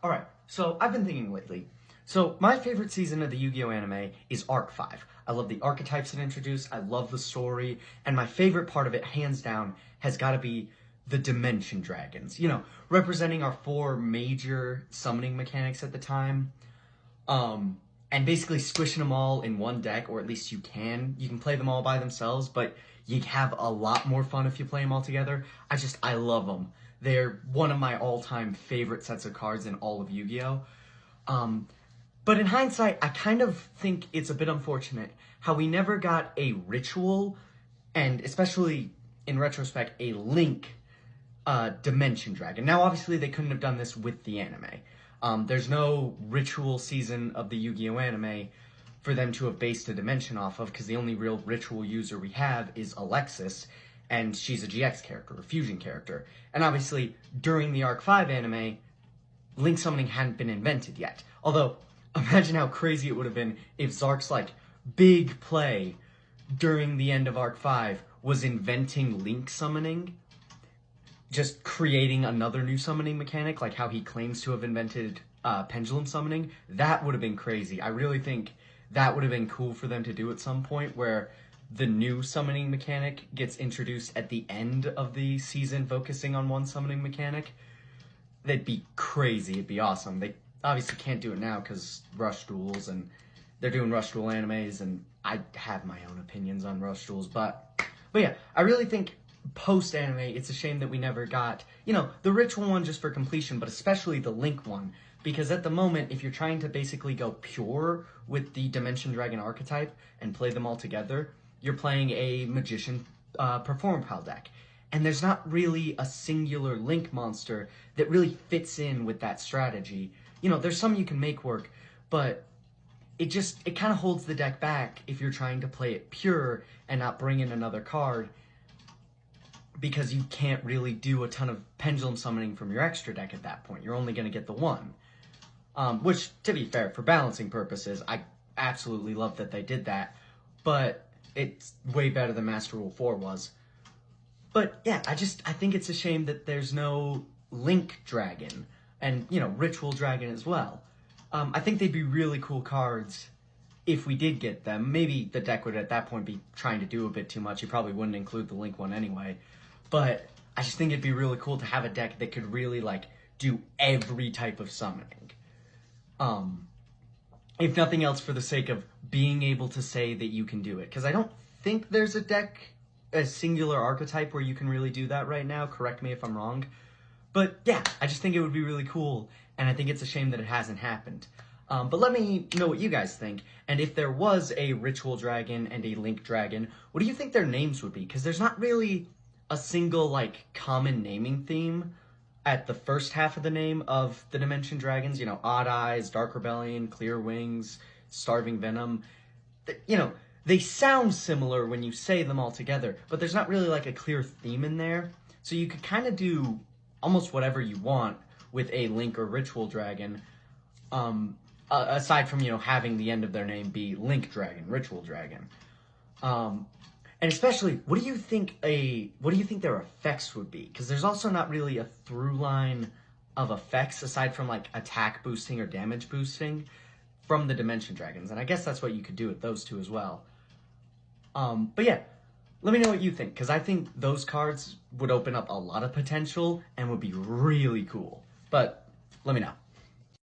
Alright, so I've been thinking lately. So my favorite season of the Yu-Gi-Oh anime is Arc 5. I love the archetypes it introduced, I love the story, and my favorite part of it, hands down, has got to be the Dimension Dragons. You know, representing our four major summoning mechanics at the time. And basically squishing them all in one deck, or at least you can. You can play them all by themselves, but you have a lot more fun if you play them all together. I love them. They're one of my all-time favorite sets of cards in all of Yu-Gi-Oh! But in hindsight, I kind of think it's a bit unfortunate how we never got a ritual, and especially in retrospect, a Link Dimension Dragon. Now, obviously, they couldn't have done this with the anime. There's no ritual season of the Yu-Gi-Oh! Anime for them to have based a dimension off of, because the only real ritual user we have is Alexis, and she's a GX character, a fusion character. And obviously, during the Arc 5 anime, Link summoning hadn't been invented yet. Although, imagine how crazy it would have been if Zark's, big play during the end of Arc 5 was inventing Link summoning, just creating another new summoning mechanic, like how he claims to have invented pendulum summoning. That would have been crazy. I really think that would have been cool for them to do at some point, where the new summoning mechanic gets introduced at the end of the season, focusing on one summoning mechanic. That'd be crazy. It'd be awesome. They obviously can't do it now because Rush Duels, and they're doing Rush Duel animes, and I have my own opinions on Rush Duels, but yeah, I really think post-anime, it's a shame that we never got, the ritual one just for completion, but especially the Link one, because at the moment, if you're trying to basically go pure with the Dimension Dragon archetype and play them all together, you're playing a Magician Perform Pile deck. And there's not really a singular Link monster that really fits in with that strategy. There's some you can make work, but it kind of holds the deck back if you're trying to play it pure and not bring in another card, because you can't really do a ton of pendulum summoning from your extra deck at that point. You're only going to get the one. Which, to be fair, for balancing purposes, I absolutely love that they did that, but it's way better than Master Rule 4 was. But yeah, I think it's a shame that there's no Link Dragon, and, Ritual Dragon as well. I think they'd be really cool cards if we did get them. Maybe the deck would at that point be trying to do a bit too much. You probably wouldn't include the Link one anyway. But I just think it'd be really cool to have a deck that could really, do every type of summoning. If nothing else, for the sake of being able to say that you can do it. Because I don't think there's a singular archetype where you can really do that right now. Correct me if I'm wrong. But yeah, I just think it would be really cool, and I think it's a shame that it hasn't happened. But let me know what you guys think, and if there was a Ritual Dragon and a Link Dragon, what do you think their names would be? Because there's not really a single, common naming theme at the first half of the name of the Dimension Dragons. Odd Eyes, Dark Rebellion, Clear Wings, Starving Venom. They sound similar when you say them all together, but there's not really, a clear theme in there. So you could kind of do almost whatever you want with a Link or Ritual Dragon, aside from, having the end of their name be Link Dragon, Ritual Dragon. And especially, what do you think their effects would be? Because there's also not really a through line of effects, aside from, attack boosting or damage boosting, from the Dimension Dragons. And I guess that's what you could do with those two as well. But yeah, let me know what you think, because I think those cards would open up a lot of potential and would be really cool. But let me know.